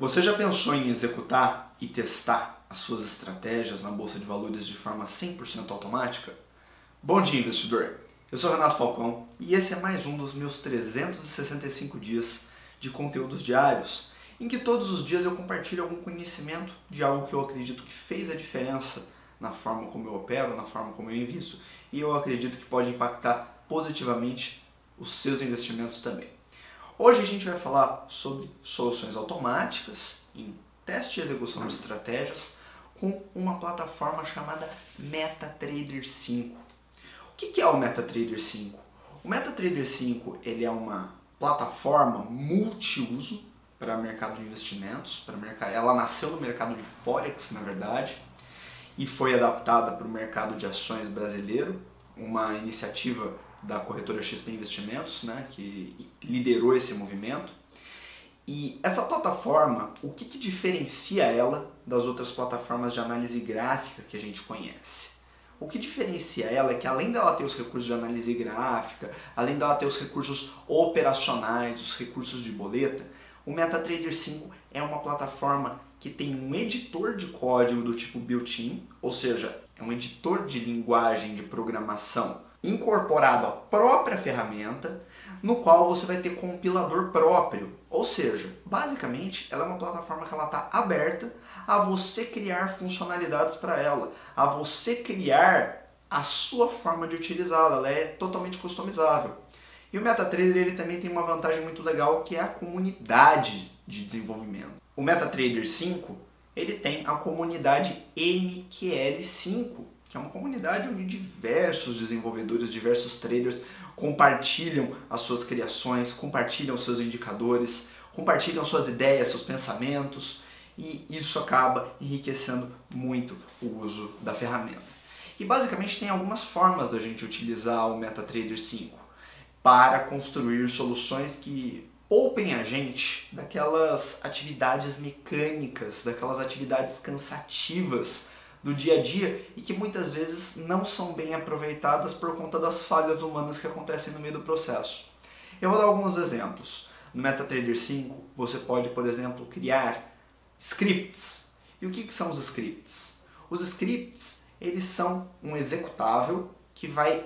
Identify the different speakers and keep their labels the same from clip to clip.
Speaker 1: Você já pensou em executar e testar as suas estratégias na Bolsa de Valores de forma 100% automática? Bom dia, investidor! Eu sou Renato Falcão e esse é mais um dos meus 365 dias de conteúdos diários, em que todos os dias eu compartilho algum conhecimento de algo que eu acredito que fez a diferença na forma como eu opero, na forma como eu invisto, e eu acredito que pode impactar positivamente os seus investimentos também. Hoje a gente vai falar sobre soluções automáticas em teste e execução de estratégias com uma plataforma chamada MetaTrader 5. O que é o MetaTrader 5? O MetaTrader 5 ele é uma plataforma multiuso para mercado de investimentos. Ela nasceu no mercado de Forex, na verdade, e foi adaptada para o mercado de ações brasileiro, uma iniciativa da corretora XP Investimentos, né, que liderou esse movimento. E essa plataforma, o que diferencia ela das outras plataformas de análise gráfica que a gente conhece? O que diferencia ela é que, além dela ter os recursos de análise gráfica, além dela ter os recursos operacionais, os recursos de boleta, o MetaTrader 5 é uma plataforma que tem um editor de código do tipo built-in, ou seja, é um editor de linguagem de programação incorporado à própria ferramenta, no qual você vai ter compilador próprio. Ou seja, basicamente, ela é uma plataforma que ela está aberta a você criar funcionalidades para ela, a você criar a sua forma de utilizá-la. Ela é totalmente customizável. E o MetaTrader ele também tem uma vantagem muito legal, que é a comunidade de desenvolvimento. O MetaTrader 5 ele tem a comunidade MQL5, que é uma comunidade onde diversos desenvolvedores, diversos traders compartilham as suas criações, compartilham seus indicadores, compartilham suas ideias, seus pensamentos, e isso acaba enriquecendo muito o uso da ferramenta. E basicamente tem algumas formas da gente utilizar o MetaTrader 5 para construir soluções que poupem a gente daquelas atividades mecânicas, daquelas atividades cansativas do dia a dia e que muitas vezes não são bem aproveitadas por conta das falhas humanas que acontecem no meio do processo. Eu vou dar alguns exemplos. No MetaTrader 5 você pode, por exemplo, criar scripts. E o que são os scripts? Os scripts eles são um executável que vai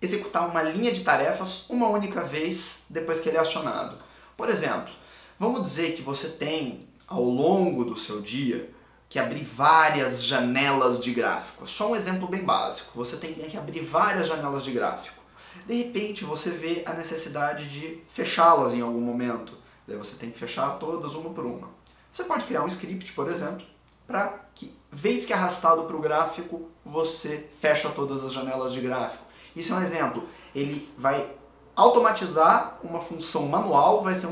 Speaker 1: executar uma linha de tarefas uma única vez depois que ele é acionado. Por exemplo, vamos dizer que você tem ao longo do seu dia que abrir várias janelas de gráfico. Só um exemplo bem básico. Você tem que abrir várias janelas de gráfico. De repente você vê a necessidade de fechá-las em algum momento. Daí você tem que fechar todas uma por uma. Você pode criar um script, por exemplo, para que, vez que arrastado para o gráfico, você fecha todas as janelas de gráfico. Isso é um exemplo. Ele vai automatizar uma função manual, vai ser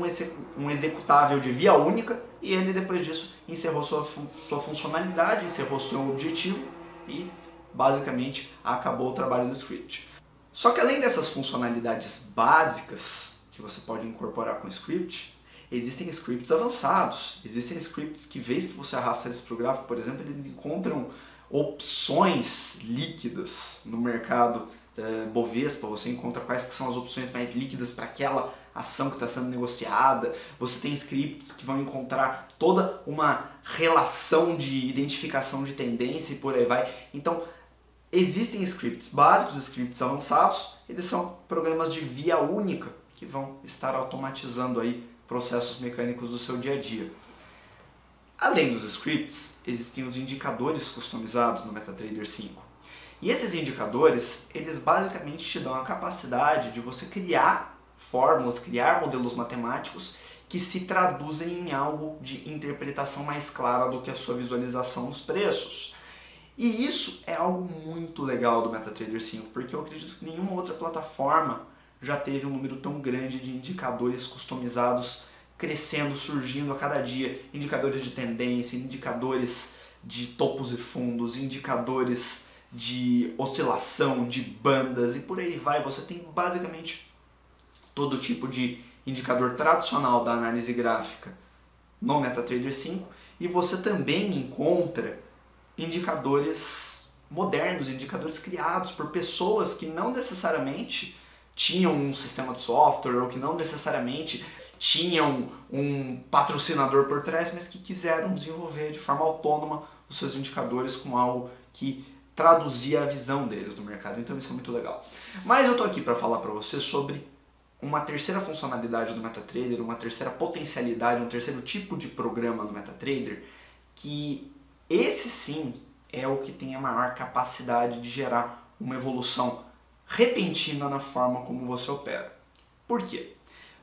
Speaker 1: um executável de via única, e ele depois disso encerrou sua funcionalidade, encerrou seu objetivo e basicamente acabou o trabalho do script. Só que além dessas funcionalidades básicas que você pode incorporar com o script, existem scripts avançados. Existem scripts que, vez que você arrasta eles para o gráfico, por exemplo, eles encontram opções líquidas no mercado Bovespa. Você encontra quais que são as opções mais líquidas para aquela ação que está sendo negociada. Você tem scripts que vão encontrar toda uma relação de identificação de tendência e por aí vai. Então, existem scripts básicos, scripts avançados, eles são programas de via única que vão estar automatizando aí processos mecânicos do seu dia a dia. Além dos scripts, existem os indicadores customizados no MetaTrader 5. E esses indicadores, eles basicamente te dão a capacidade de você criar fórmulas, criar modelos matemáticos que se traduzem em algo de interpretação mais clara do que a sua visualização dos preços. E isso é algo muito legal do MetaTrader 5, porque eu acredito que nenhuma outra plataforma já teve um número tão grande de indicadores customizados crescendo, surgindo a cada dia. Indicadores de tendência, indicadores de topos e fundos, indicadores de oscilação, de bandas e por aí vai. Você tem basicamente todo tipo de indicador tradicional da análise gráfica no MetaTrader 5 e você também encontra indicadores modernos, indicadores criados por pessoas que não necessariamente tinham um sistema de software ou que não necessariamente tinham um patrocinador por trás, mas que quiseram desenvolver de forma autônoma os seus indicadores com algo que traduzia a visão deles no mercado. Então isso é muito legal. Mas eu estou aqui para falar para você sobre uma terceira funcionalidade do MetaTrader, uma terceira potencialidade, um terceiro tipo de programa no MetaTrader, que esse sim é o que tem a maior capacidade de gerar uma evolução repentina na forma como você opera. Por quê?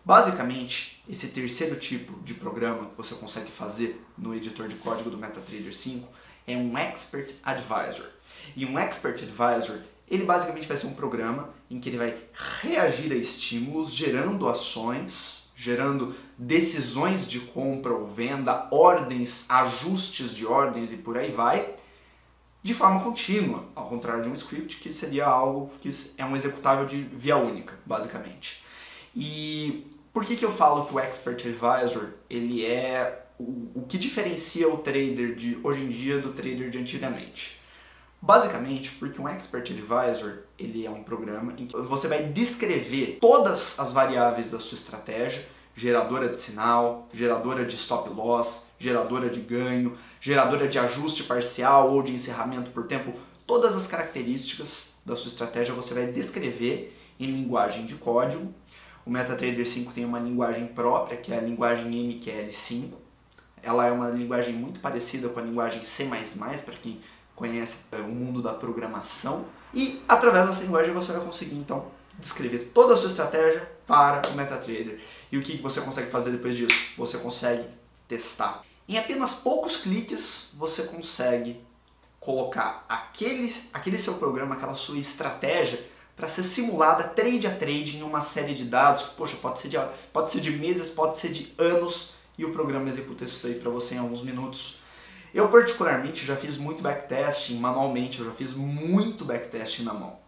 Speaker 1: Basicamente, esse terceiro tipo de programa que você consegue fazer no editor de código do MetaTrader 5 é um Expert Advisor. E um Expert Advisor, ele basicamente vai ser um programa em que ele vai reagir a estímulos, gerando ações, gerando decisões de compra ou venda, ordens, ajustes de ordens e por aí vai, de forma contínua, ao contrário de um script, que seria algo que é um executável de via única, basicamente. E por que eu falo que o Expert Advisor ele é o que diferencia o trader de hoje em dia do trader de antigamente? Basicamente porque um Expert Advisor ele é um programa em que você vai descrever todas as variáveis da sua estratégia, geradora de sinal, geradora de stop loss, geradora de ganho, geradora de ajuste parcial ou de encerramento por tempo, todas as características da sua estratégia você vai descrever em linguagem de código. O MetaTrader 5 tem uma linguagem própria, que é a linguagem MQL5. Ela é uma linguagem muito parecida com a linguagem C++, para quem conhece o mundo da programação. E através dessa linguagem você vai conseguir então descrever toda a sua estratégia para o MetaTrader. E o que você consegue fazer depois disso? Você consegue testar. Em apenas poucos cliques você consegue colocar aquele seu programa, aquela sua estratégia para ser simulada trade a trade em uma série de dados. Poxa, pode ser de meses, pode ser de anos, e o programa executa isso aí para você em alguns minutos. Eu particularmente já fiz muito backtesting manualmente, eu já fiz muito backtesting na mão.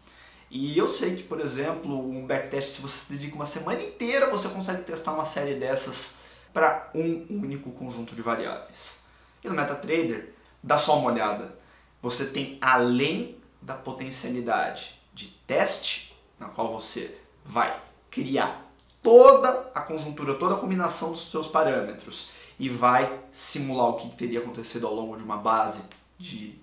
Speaker 1: E eu sei que, por exemplo, um backtest, se você se dedica uma semana inteira, você consegue testar uma série dessas para um único conjunto de variáveis. E no MetaTrader, dá só uma olhada. Você tem, além da potencialidade de teste, na qual você vai criar toda a conjuntura, toda a combinação dos seus parâmetros e vai simular o que teria acontecido ao longo de uma base de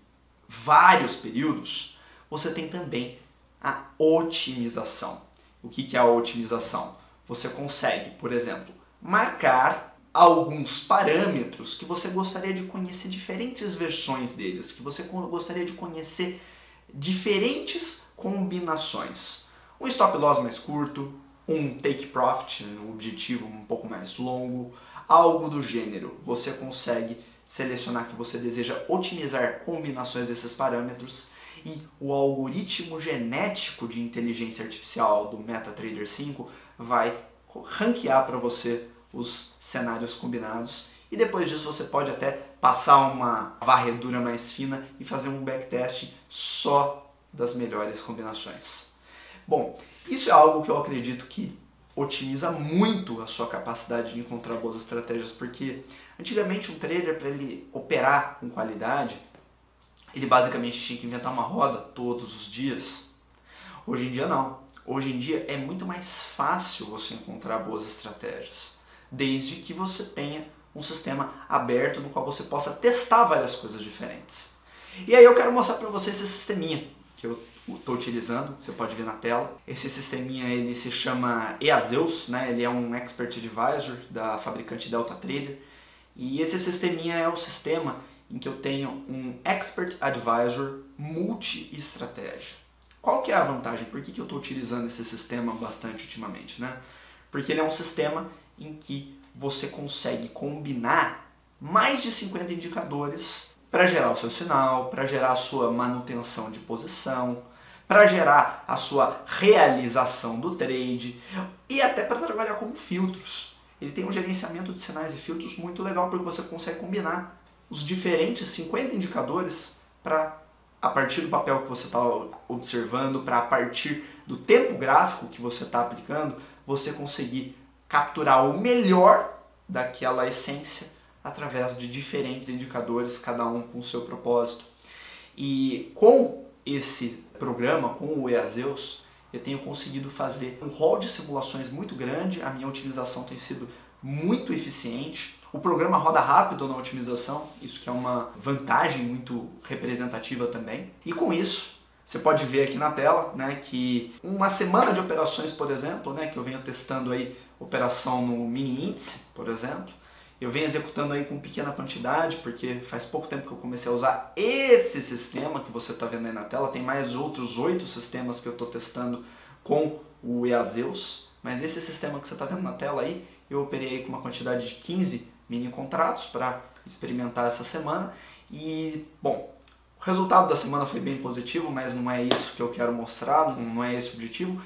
Speaker 1: vários períodos, você tem também a otimização. O que é a otimização? Você consegue, por exemplo, marcar alguns parâmetros que você gostaria de conhecer diferentes versões deles, que você gostaria de conhecer diferentes combinações. Um stop loss mais curto, um take profit, um objetivo um pouco mais longo, algo do gênero. Você consegue selecionar que você deseja otimizar combinações desses parâmetros e o algoritmo genético de inteligência artificial do MetaTrader 5 vai ranquear para você os cenários combinados e depois disso você pode até passar uma varredura mais fina e fazer um backtest só das melhores combinações. Bom, isso é algo que eu acredito que otimiza muito a sua capacidade de encontrar boas estratégias, porque antigamente um trader, para ele operar com qualidade, ele basicamente tinha que inventar uma roda todos os dias. Hoje em dia não. Hoje em dia é muito mais fácil você encontrar boas estratégias, desde que você tenha um sistema aberto no qual você possa testar várias coisas diferentes. E aí eu quero mostrar para você esse sisteminha que eu estou utilizando, você pode ver na tela. Esse sisteminha ele se chama EASEUS, né? Ele é um Expert Advisor da fabricante Delta Trader. E esse sisteminha é o sistema em que eu tenho um Expert Advisor multi-estratégia. Qual que é a vantagem? Por que eu estou utilizando esse sistema bastante ultimamente, né? Porque ele é um sistema em que você consegue combinar mais de 50 indicadores para gerar o seu sinal, para gerar a sua manutenção de posição, para gerar a sua realização do trade e até para trabalhar como filtros. Ele tem um gerenciamento de sinais e filtros muito legal porque você consegue combinar os diferentes 50 indicadores para, a partir do papel que você está observando, para a partir do tempo gráfico que você está aplicando, você conseguir capturar o melhor daquela essência através de diferentes indicadores, cada um com o seu propósito. E com esse programa, com o EASEUS, eu tenho conseguido fazer um rol de simulações muito grande, a minha utilização tem sido muito eficiente. O programa roda rápido na otimização, isso que é uma vantagem muito representativa também. E com isso, você pode ver aqui na tela, né, que uma semana de operações, por exemplo, né, que eu venho testando aí operação no mini índice, por exemplo, eu venho executando aí com pequena quantidade, porque faz pouco tempo que eu comecei a usar esse sistema que você está vendo aí na tela. Tem mais outros 8 sistemas que eu estou testando com o EASEUS, mas esse sistema que você está vendo na tela aí, eu operei aí com uma quantidade de 15 mini contratos para experimentar essa semana. E, bom, o resultado da semana foi bem positivo, mas não é isso que eu quero mostrar, não é esse o objetivo.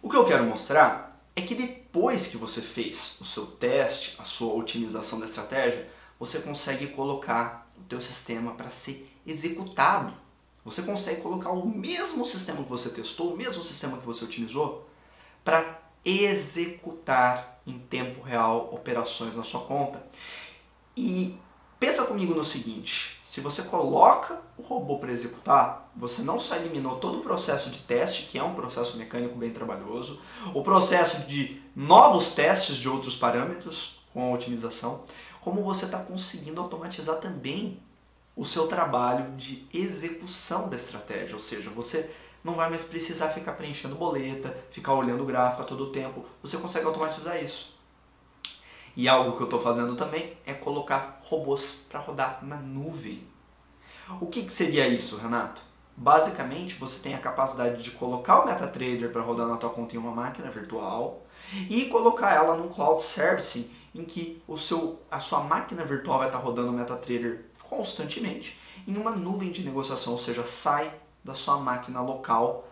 Speaker 1: O que eu quero mostrar é que depois que você fez o seu teste, a sua otimização da estratégia, você consegue colocar o teu sistema para ser executado. Você consegue colocar o mesmo sistema que você testou, o mesmo sistema que você otimizou, para executar em tempo real operações na sua conta. E pensa comigo no seguinte, se você coloca o robô para executar, você não só eliminou todo o processo de teste, que é um processo mecânico bem trabalhoso, o processo de novos testes de outros parâmetros com a otimização, como você está conseguindo automatizar também o seu trabalho de execução da estratégia, ou seja, você não vai mais precisar ficar preenchendo boleta, ficar olhando o gráfico a todo tempo, você consegue automatizar isso. E algo que eu estou fazendo também é colocar robôs para rodar na nuvem. O que seria isso, Renato? Basicamente, você tem a capacidade de colocar o MetaTrader para rodar na tua conta em uma máquina virtual e colocar ela num cloud service em que a sua máquina virtual vai estar rodando o MetaTrader constantemente em uma nuvem de negociação, ou seja, sai da sua máquina local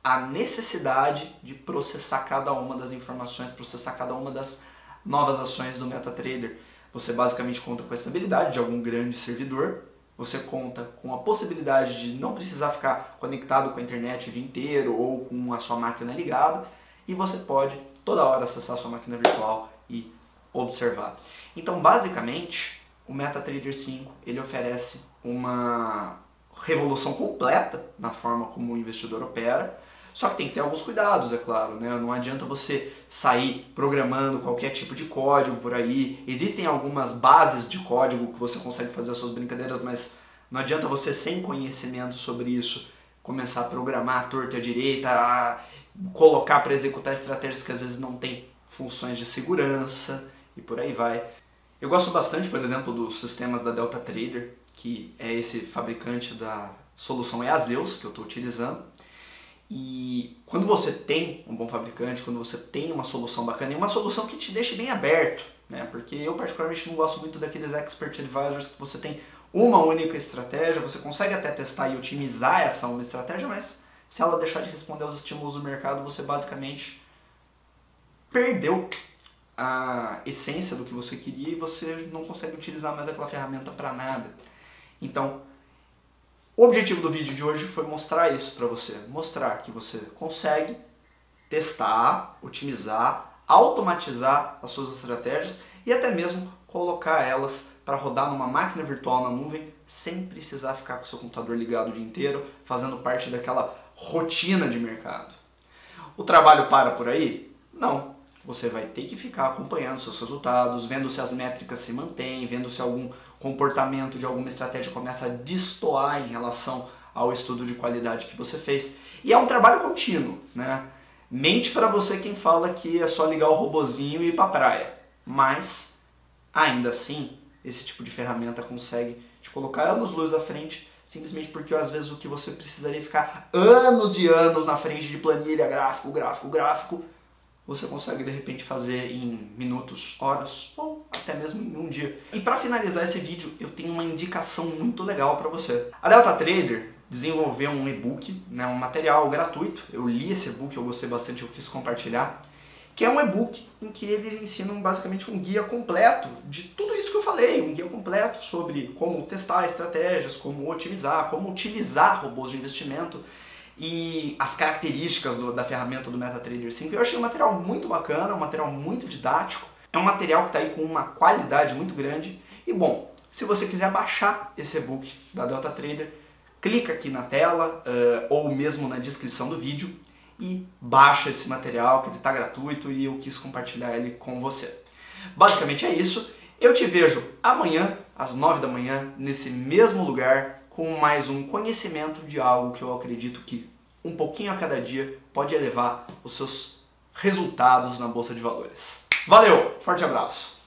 Speaker 1: a necessidade de processar cada uma das informações, processar cada uma das novas ações do MetaTrader. Você basicamente conta com a estabilidade de algum grande servidor, você conta com a possibilidade de não precisar ficar conectado com a internet o dia inteiro ou com a sua máquina ligada, e você pode toda hora acessar a sua máquina virtual e observar. Então, basicamente, o MetaTrader 5 ele oferece uma revolução completa na forma como o investidor opera. Só que tem que ter alguns cuidados, é claro, né? Não adianta você sair programando qualquer tipo de código por aí. Existem algumas bases de código que você consegue fazer as suas brincadeiras, mas não adianta você, sem conhecimento sobre isso, começar a programar à torta e à direita, a colocar para executar estratégias que às vezes não tem funções de segurança e por aí vai. Eu gosto bastante, por exemplo, dos sistemas da DeltaTrader, que é esse fabricante da solução EASEUS que eu estou utilizando. E quando você tem um bom fabricante, quando você tem uma solução bacana, e uma solução que te deixe bem aberto, né? Porque eu particularmente não gosto muito daqueles expert advisors que você tem uma única estratégia, você consegue até testar e otimizar essa uma estratégia, mas se ela deixar de responder aos estímulos do mercado, você basicamente perdeu a essência do que você queria e você não consegue utilizar mais aquela ferramenta para nada. Então, o objetivo do vídeo de hoje foi mostrar isso para você, mostrar que você consegue testar, otimizar, automatizar as suas estratégias e até mesmo colocar elas para rodar numa máquina virtual na nuvem sem precisar ficar com o seu computador ligado o dia inteiro, fazendo parte daquela rotina de mercado. O trabalho para por aí? Não. Você vai ter que ficar acompanhando seus resultados, vendo se as métricas se mantêm, vendo se algum comportamento de alguma estratégia começa a destoar em relação ao estudo de qualidade que você fez. E é um trabalho contínuo, né? Mente para você quem fala que é só ligar o robozinho e ir para a praia. Mas, ainda assim, esse tipo de ferramenta consegue te colocar anos-luz à frente, simplesmente porque às vezes o que você precisaria ficar anos e anos na frente de planilha, gráfico, você consegue de repente fazer em minutos, horas ou até mesmo em um dia. E para finalizar esse vídeo, eu tenho uma indicação muito legal para você. A DeltaTrader desenvolveu um e-book, né, um material gratuito. Eu li esse e-book, eu gostei bastante, eu quis compartilhar. Que é um e-book em que eles ensinam basicamente um guia completo de tudo isso que eu falei. Um guia completo sobre como testar estratégias, como otimizar, como utilizar robôs de investimento e as características da ferramenta do MetaTrader 5. Eu achei um material muito bacana, um material muito didático. É um material que está aí com uma qualidade muito grande. E bom, se você quiser baixar esse e-book da DeltaTrader, clica aqui na tela ou mesmo na descrição do vídeo e baixa esse material, que ele está gratuito e eu quis compartilhar ele com você. Basicamente é isso. Eu te vejo amanhã, às 9 da manhã, nesse mesmo lugar, com mais um conhecimento de algo que eu acredito que um pouquinho a cada dia pode elevar os seus resultados na Bolsa de Valores. Valeu, forte abraço!